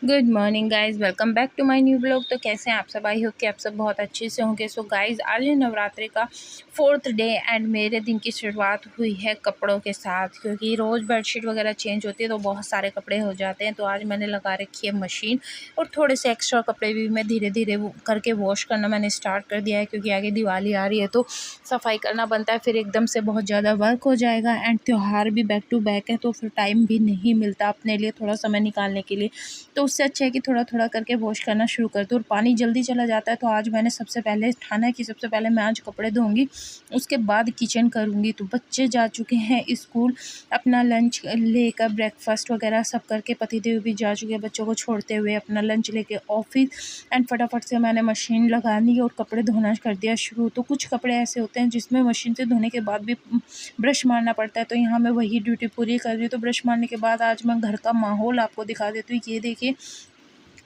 Good morning guys, welcome back to my new blog. तो कैसे हैं आप सब? आई होप कि आप सब बहुत अच्छे से होंगे। सो गाइज़, आज है नवरात्रि का 4th डे एंड मेरे दिन की शुरुआत हुई है कपड़ों के साथ, क्योंकि रोज़ बेडशीट वगैरह चेंज होती है तो बहुत सारे कपड़े हो जाते हैं। तो आज मैंने लगा रखी है मशीन और थोड़े से एक्स्ट्रा कपड़े भी मैं धीरे धीरे करके वॉश करना मैंने स्टार्ट कर दिया है, क्योंकि आगे दिवाली आ रही है तो सफाई करना बनता है। फिर एकदम से बहुत ज़्यादा वर्क हो जाएगा एंड त्यौहार भी बैक टू बैक है, तो फिर टाइम भी नहीं मिलता अपने लिए थोड़ा समय निकालने के लिए। तो उससे अच्छा है कि थोड़ा-थोड़ा करके वॉश करना शुरू कर दूँ। और पानी जल्दी चला जाता है, तो आज मैंने सबसे पहले ठाना है कि सबसे पहले मैं आज कपड़े धोऊँगी, उसके बाद किचन करूँगी। तो बच्चे जा चुके हैं स्कूल, अपना लंच लेकर ब्रेकफ़ास्ट वगैरह सब करके, पतिदेव भी जा चुके हैं बच्चों को छोड़ते हुए अपना लंच लेके ऑफ़िस। एंड फटाफट से मैंने मशीन लगा ली और कपड़े धोना कर दिया शुरू। तो कुछ कपड़े ऐसे होते हैं जिसमें मशीन से धोने के बाद भी ब्रश मारना पड़ता है, तो यहाँ मैं वही ड्यूटी पूरी कर रही हूँ। तो ब्रश मारने के बाद आज मैं घर का माहौल आपको दिखा देती हूँ। ये देखिए,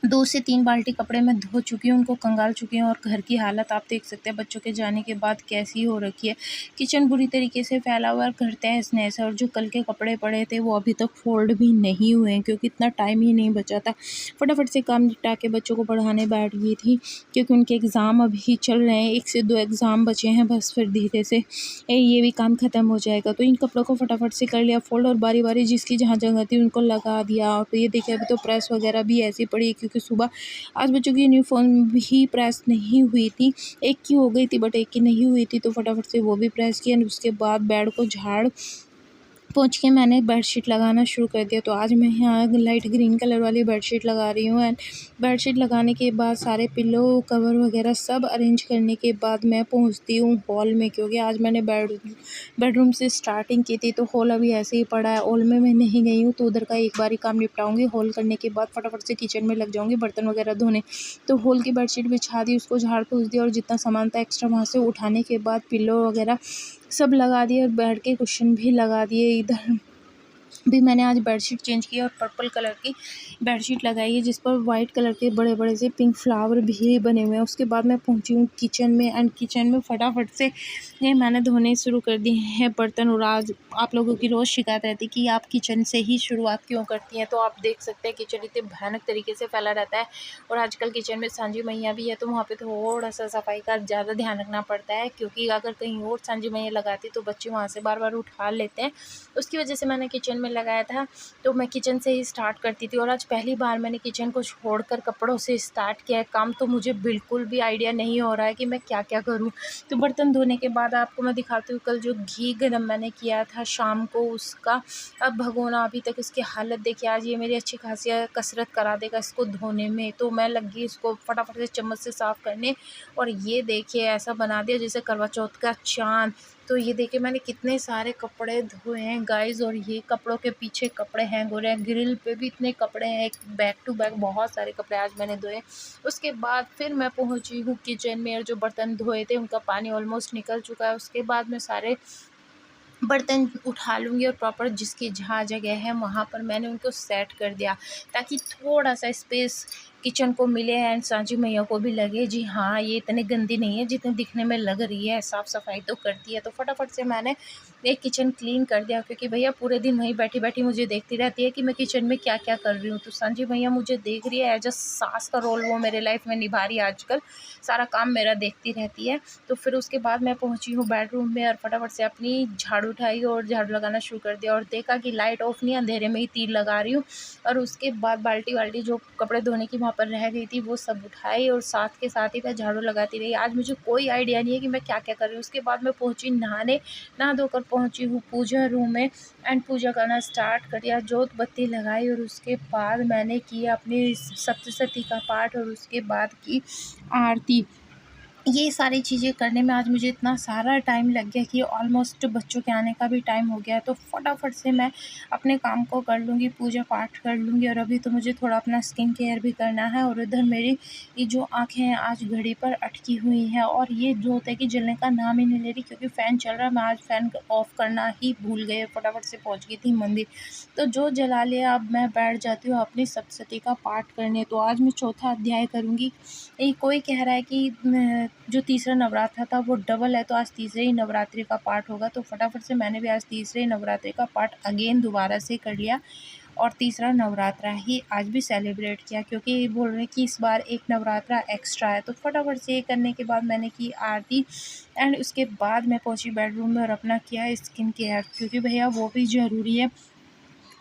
2 से 3 बाल्टी कपड़े मैं धो चुकी हूँ, उनको कंगाल चुकी हूँ और घर की हालत आप देख सकते हैं बच्चों के जाने के बाद कैसी हो रखी है। किचन बुरी तरीके से फैला हुआ है, घर तहस-नहस है और जो कल के कपड़े पड़े थे वो अभी तक फ़ोल्ड भी नहीं हुए हैं, क्योंकि इतना टाइम ही नहीं बचा था। फटाफट से काम निपटा के बच्चों को पढ़ाने बैठ गई थी, क्योंकि उनके एग्ज़ाम अभी चल रहे हैं। 1 से 2 एग्ज़ाम बचे हैं बस, फिर धीरे से ये भी काम ख़त्म हो जाएगा। तो इन कपड़ों को फटाफट से कर लिया फ़ोल्ड और बारी-बारी जिसकी जहाँ जगह थी उनको लगा दिया। तो ये देखिए, अभी तो प्रेस वगैरह भी ऐसी पड़ी है, क्योंकि सुबह आज बच्चों की यूनिफ़ॉर्म भी प्रेस नहीं हुई थी। एक की हो गई थी बट एक की नहीं हुई थी, तो फटाफट से वो भी प्रेस किया। उसके बाद बेड को झाड़ पोंछ के मैंने बेडशीट लगाना शुरू कर दिया। तो आज मैं यहाँ लाइट ग्रीन कलर वाली बेडशीट लगा रही हूँ। एंड बेडशीट लगाने के बाद सारे पिलो कवर वगैरह सब अरेंज करने के बाद मैं पहुँचती हूँ हॉल में, क्योंकि आज मैंने बेडरूम से स्टार्टिंग की थी। तो हॉल अभी ऐसे ही पड़ा है, हॉल में मैं नहीं गई हूँ, तो उधर का एक बार ही काम निपटाऊँगी। हॉल करने के बाद फटाफट से किचन में लग जाऊँगी बर्तन वगैरह धोने। तो हॉल की बेडशीट बिछा दी, उसको झाड़ पोंछ दिया और जितना सामान था एक्स्ट्रा वहाँ से उठाने के बाद पिलो वगैरह सब लगा दिए और बेड के कुशन भी लगा दिए। इधर भी मैंने आज बेडशीट चेंज की और पर्पल कलर की बेडशीट लगाई है, जिस पर वाइट कलर के बड़े-बड़े से पिंक फ्लावर भी बने हुए हैं। उसके बाद मैं पहुंची हूँ किचन में एंड किचन में फटाफट से ये मैंने धोने शुरू कर दिए हैं बर्तन। और आज आप लोगों की रोज़ शिकायत रहती है कि आप किचन से ही शुरुआत क्यों करती हैं, तो आप देख सकते हैं किचन इतने भयानक तरीके से फैला रहता है। और आजकल किचन में सांझी मैया भी है, तो वहाँ पर थोड़ा सा सफाई का ज़्यादा ध्यान रखना पड़ता है, क्योंकि अगर कहीं और सांझी मैया लगाती तो बच्चे वहाँ से बार बार उठा लेते हैं। उसकी वजह से मैंने किचन में लगाया था, तो मैं किचन से ही स्टार्ट करती थी। और आज पहली बार मैंने किचन को छोड़कर कपड़ों से स्टार्ट किया है काम, तो मुझे बिल्कुल भी आइडिया नहीं हो रहा है कि मैं क्या-क्या करूँ। तो बर्तन धोने के बाद आपको मैं दिखाती हूँ, कल जो घी गरम मैंने किया था शाम को, उसका अब भगोना अभी तक इसकी हालत देखिए। आज ये मेरी अच्छी खासी कसरत करा देगा इसको धोने में, तो मैं लग गई इसको फटाफट से चम्मच से साफ़ करने। और ये देखिए, ऐसा बना दिया जैसे करवा चौथ का चाँद। तो ये देखिए, मैंने कितने सारे कपड़े धोए हैं गाइज़, और ये कपड़ों के पीछे कपड़े हैंग हो रहे हैं। ग्रिल पे भी इतने कपड़े हैं, एक बैक टू बैक बहुत सारे कपड़े आज मैंने धोए। उसके बाद फिर मैं पहुंची हूँ किचन में, और जो बर्तन धोए थे उनका पानी ऑलमोस्ट निकल चुका है। उसके बाद मैं सारे बर्तन उठा लूँगी और प्रॉपर जिसकी जहाँ जगह है वहाँ पर मैंने उनको सेट कर दिया, ताकि थोड़ा-सा स्पेस किचन को मिले एंड सांझी मैया को भी लगे जी हाँ, ये इतनी गंदी नहीं है जितनी दिखने में लग रही है, साफ़-सफ़ाई तो करती है। तो फटाफट से मैंने एक किचन क्लीन कर दिया, क्योंकि भैया पूरे दिन वहीं बैठी-बैठी मुझे देखती रहती है कि मैं किचन में क्या-क्या कर रही हूँ। तो सांझी मैया मुझे देख रही है, एज़ अ सास का रोल वो मेरे लाइफ़ में निभा रही है आजकल, सारा काम मेरा देखती रहती है। तो फिर उसके बाद मैं पहुँची हूँ बेडरूम में और फटाफट से अपनी झाड़ू उठाई और झाड़ू लगाना शुरू कर दिया, और देखा कि लाइट ऑफ नहीं, अंधेरे में ही तीर लगा रही हूँ। और उसके बाद बाल्टी-वाल्टी जो कपड़े धोने की वहाँ पर रह गई थी वो सब उठाई, और साथ के साथ ही मैं झाड़ू लगाती रही। आज मुझे कोई आइडिया नहीं है कि मैं क्या-क्या कर रही हूँ। उसके बाद मैं पहुँची नहाने, नहा धोकर पहुँची हूँ पूजा रूम में एंड पूजा करना स्टार्ट कर दिया। जोत बत्ती लगाई और उसके बाद मैंने किया अपनी सप्तशती का पाठ और उसके बाद की आरती। ये सारी चीज़ें करने में आज मुझे इतना सारा टाइम लग गया कि ऑलमोस्ट बच्चों के आने का भी टाइम हो गया। तो फटाफट से मैं अपने काम को कर लूँगी, पूजा पाठ कर लूँगी, और अभी तो मुझे थोड़ा अपना स्किन केयर भी करना है। और इधर मेरी ये जो आँखें हैं आज घड़ी पर अटकी हुई हैं, और ये जोत है कि जलने का नाम ही नहीं ले रही, क्योंकि फ़ैन चल रहा है। मैं आज फ़ैन ऑफ़ करना ही भूल गई और फटाफट से पहुँच गई थी मंदिर। तो जोत जला लिया, अब मैं बैठ जाती हूँ अपनी सप्तशती का पाठ करने। तो आज मैं चौथा अध्याय करूँगी। कोई कह रहा है कि जो तीसरा नवरात्र था वो डबल है, तो आज तीसरे ही नवरात्रि का पाठ होगा। तो फटाफट से मैंने भी आज तीसरे नवरात्रि का पाठ अगेन दोबारा से कर लिया। और तीसरा नवरात्रा ही आज भी सेलिब्रेट किया, क्योंकि बोल रहे हैं कि इस बार एक नवरात्रा एक्स्ट्रा है। तो फटाफट से ये करने के बाद मैंने की आरती एंड उसके बाद मैं पहुंची बेडरूम में और अपना किया स्किन केयर, क्योंकि भैया वो भी ज़रूरी है,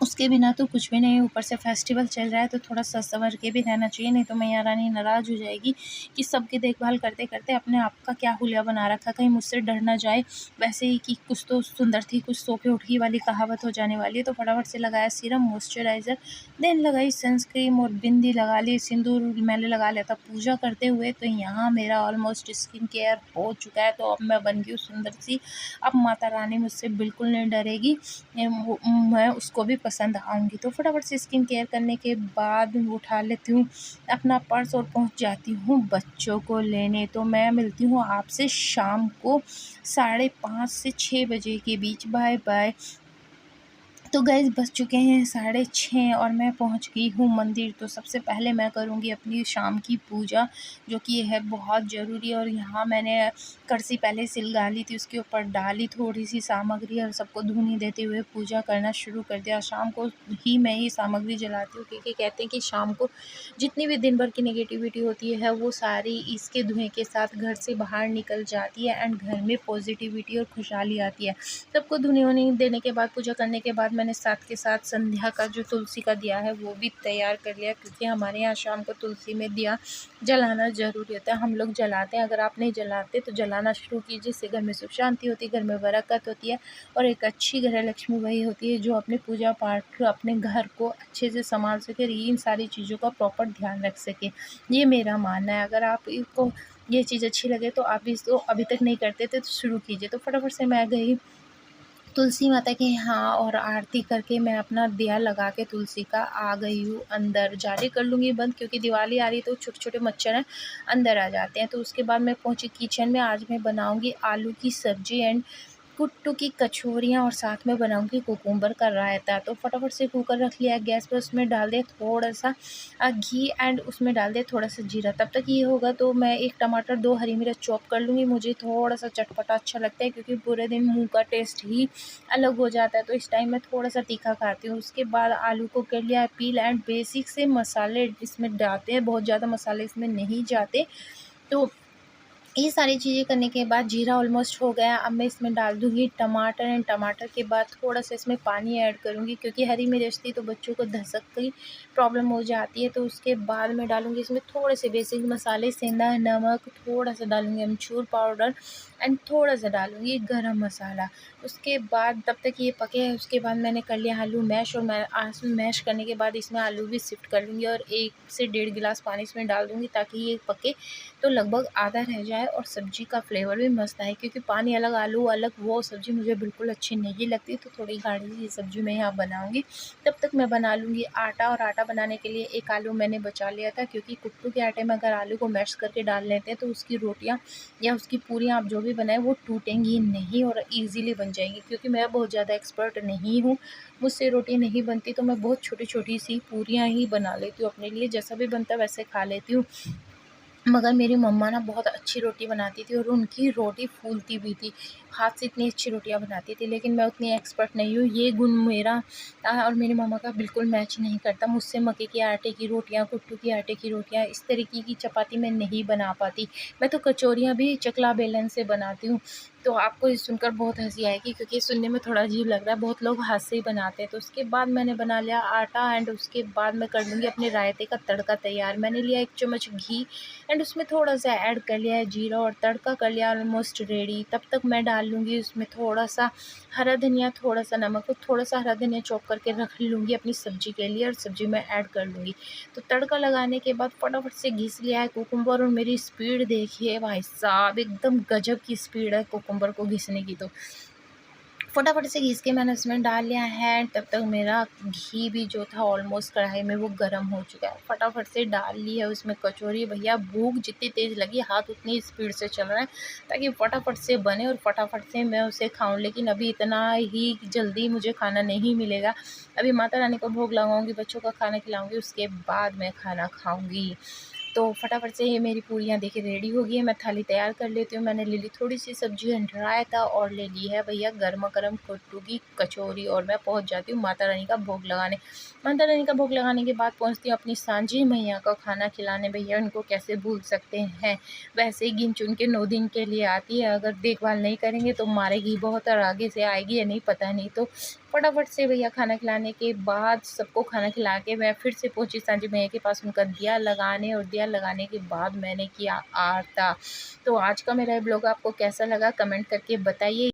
उसके बिना तो कुछ भी नहीं। ऊपर से फेस्टिवल चल रहा है तो थोड़ा सा संवर के भी रहना चाहिए, नहीं तो मैया रानी नाराज़ हो जाएगी कि सबकी देखभाल करते करते अपने आप का क्या हुलिया बना रखा, कहीं मुझसे डर ना जाए। वैसे ही कि कुछ तो सुंदर थी कुछ सो के उठ गई वाली कहावत हो जाने वाली है। तो फटाफट से लगाया सीरम मॉइस्चराइज़र, देन लगाई सनस्क्रीम और बिंदी लगा ली, सिंदूर मैंने लगा लिया था पूजा करते हुए। तो यहाँ मेरा ऑलमोस्ट स्किन केयर हो चुका है, तो अब मैं बन गई हूँ सुंदर सी। अब माता रानी मुझसे बिल्कुल नहीं डरेगी, मैं उसको भी पसंद आऊँगी। तो फटाफट से स्किन केयर करने के बाद उठा लेती हूँ अपना पर्स और पहुँच जाती हूँ बच्चों को लेने। तो मैं मिलती हूँ आपसे शाम को 5:30 से 6 बजे के बीच। Bye bye. तो गाइस बज चुके हैं 6:30 और मैं पहुंच गई हूँ मंदिर। तो सबसे पहले मैं करूँगी अपनी शाम की पूजा, जो कि है बहुत ज़रूरी। और यहाँ मैंने करसी पहले सिलगा ली थी, उसके ऊपर डाली थोड़ी सी सामग्री और सबको धूनी देते हुए पूजा करना शुरू कर दिया। शाम को ही मैं ही सामग्री जलाती हूँ, क्योंकि कहते हैं कि शाम को जितनी भी दिन भर की नेगेटिविटी होती है वो सारी इसके धुएँ के साथ घर से बाहर निकल जाती है एंड घर में पॉजिटिविटी और खुशहाली आती है। सबको धुनी वुनी देने के बाद पूजा करने के बाद मैंने साथ के साथ संध्या का जो तुलसी का दिया है वो भी तैयार कर लिया, क्योंकि हमारे यहाँ शाम को तुलसी में दिया जलाना ज़रूरी होता है। हम लोग जलाते हैं, अगर आप नहीं जलाते तो जलाना शुरू कीजिए। इससे घर में सुख शांति होती है, घर में बरकत होती है और एक अच्छी गृह लक्ष्मी वही होती है जो अपने पूजा पाठ अपने घर को अच्छे से संभाल सके और इन सारी चीज़ों का प्रॉपर ध्यान रख सके। ये मेरा मानना है। अगर आप इसको ये चीज़ अच्छी लगे तो आप इसको अभी तक नहीं करते थे तो शुरू कीजिए। तो फटाफट से मैं गई तुलसी माता के यहाँ और आरती करके मैं अपना दिया लगा के तुलसी का आ गई हूँ अंदर। जाली कर लूँगी बंद, क्योंकि दिवाली आ रही है तो छोटे छोटे मच्छर हैं अंदर आ जाते हैं। तो उसके बाद मैं पहुँची किचन में। आज मैं बनाऊँगी आलू की सब्ज़ी एंड कुट्टू की कचौरियाँ और साथ में बनाऊँगी कुकुम्बर का रायता। तो फटाफट से कुकर रख लिया गैस पर, उसमें डाल दिया थोड़ा सा घी एंड उसमें डाल दिया थोड़ा सा जीरा। तब तक ये होगा तो मैं 1 टमाटर 2 हरी मिर्च चॉप कर लूँगी। मुझे थोड़ा सा चटपटा अच्छा लगता है, क्योंकि पूरे दिन मुँह का टेस्ट ही अलग हो जाता है, तो इस टाइम मैं थोड़ा सा तीखा खाती हूँ। उसके बाद आलू को कर लिया पील एंड बेसिक से मसाले इसमें डालते हैं, बहुत ज़्यादा मसाले इसमें नहीं जाते। तो ये सारी चीज़ें करने के बाद जीरा ऑलमोस्ट हो गया। अब मैं इसमें डाल दूँगी टमाटर एंड टमाटर के बाद थोड़ा सा इसमें पानी ऐड करूँगी, क्योंकि हरी मिर्च थी तो बच्चों को धसक की प्रॉब्लम हो जाती है। तो उसके बाद मैं डालूँगी इसमें थोड़े से बेसिक मसाले, सेंधा नमक, थोड़ा सा डालूँगी अमचूर पाउडर एंड थोड़ा सा डालूँगी गरम मसाला। उसके बाद तब तक ये पके, उसके बाद मैंने कर लिया आलू मैश और मैं आलू मैश करने के बाद इसमें आलू भी शिफ्ट कर लूँगी और 1 से 1.5 गिलास पानी इसमें डाल दूँगी, ताकि ये पके तो लगभग आधा रह जाए और सब्ज़ी का फ्लेवर भी मस्त आए। क्योंकि पानी अलग आलू अलग वो सब्ज़ी मुझे बिल्कुल अच्छी नहीं लगती, तो थोड़ी गाढ़ी सी सब्ज़ी मैं यहाँ बनाऊँगी। तब तक मैं बना लूँगी आटा, और आटा बनाने के लिए 1 आलू मैंने बचा लिया था, क्योंकि कुट्टू के आटे में अगर आलू को मैश करके डाल लेते हैं तो उसकी रोटियाँ या उसकी पूरियाँ आप जो भी बनाएं वो टूटेंगी नहीं और ईज़िली बन जाएंगी। क्योंकि मैं बहुत ज़्यादा एक्सपर्ट नहीं हूँ, मुझसे रोटी नहीं बनती, तो मैं बहुत छोटी-छोटी सी पूरियाँ ही बना लेती हूँ अपने लिए, जैसा भी बनता है वैसे खा लेती हूँ। मगर मेरी मम्मा ना बहुत अच्छी रोटी बनाती थी और उनकी रोटी फूलती भी थी। हाथ से इतनी अच्छी रोटियाँ बनाती थी, लेकिन मैं उतनी एक्सपर्ट नहीं हूँ। ये गुण मेरा और मेरी मम्मा का बिल्कुल मैच नहीं करता। मुझसे मक्के के आटे की रोटियाँ, कुट्टू के आटे की रोटियाँ, इस तरीके की चपाती मैं नहीं बना पाती। मैं तो कचौरियाँ भी चकला बेलन से बनाती हूँ। तो आपको ये सुनकर बहुत हँसी आएगी, क्योंकि सुनने में थोड़ा अजीब लग रहा है, बहुत लोग हाथ से ही बनाते हैं। तो उसके बाद मैंने बना लिया आटा एंड उसके बाद मैं कर लूँगी अपने रायते का तड़का तैयार। मैंने लिया 1 चम्मच घी एंड उसमें थोड़ा सा ऐड कर लिया है जीरा और तड़का कर लिया ऑलमोस्ट रेडी। तब तक मैं डाल लूँगी उसमें थोड़ा सा हरा धनिया, थोड़ा सा नमक और थोड़ा सा हरा धनिया चॉप करके रख लूँगी अपनी सब्ज़ी के लिए और सब्ज़ी में ऐड कर लूँगी। तो तड़का लगाने के बाद फटाफट से घिस लिया है कुकुम्बर, और मेरी स्पीड देखिए भाई साहब, एकदम गजब की स्पीड है कुकुम्बर को घिसने की। तो फटाफट से घिस के मैंने उसमें डाल लिया है। तब तक मेरा घी भी जो था ऑलमोस्ट कढ़ाई में वो गर्म हो चुका है। फटाफट से डाल ली है उसमें कचौरी। भैया भूख जितनी तेज़ लगी, हाथ उतनी स्पीड से चल रहा है, ताकि फटाफट से बने और फटाफट से मैं उसे खाऊं। लेकिन अभी इतना ही जल्दी मुझे खाना नहीं मिलेगा। अभी माता रानी को भोग लगाऊंगी, बच्चों का खाना खिलाऊंगी, उसके बाद मैं खाना खाऊंगी। तो फटाफट से ये मेरी पूरियाँ देखिए रेडी हो गई है। मैं थाली तैयार कर लेती हूँ। मैंने ले ली थोड़ी सी सब्जी एंड रायता और ले ली है भैया गर्मा गर्म कट्टू की कचौरी, और मैं पहुँच जाती हूँ माता रानी का भोग लगाने। माता रानी का भोग लगाने के बाद पहुँचती हूँ अपनी सांझी मैया का खाना खिलाने। भैया उनको कैसे भूल सकते हैं, वैसे ही गिन चुन के 9 दिन के लिए आती है। अगर देखभाल नहीं करेंगे तो मारेगी बहुत, और आगे से आएगी या नहीं पता नहीं। तो फटाफट से भैया खाना खिलाने के बाद सबको खाना खिला के मैं फिर से पहुंची सांझी मैया के पास उनका दिया लगाने, और दिया लगाने के बाद मैंने किया आरता। तो आज का मेरा ब्लॉग आपको कैसा लगा कमेंट करके बताइए।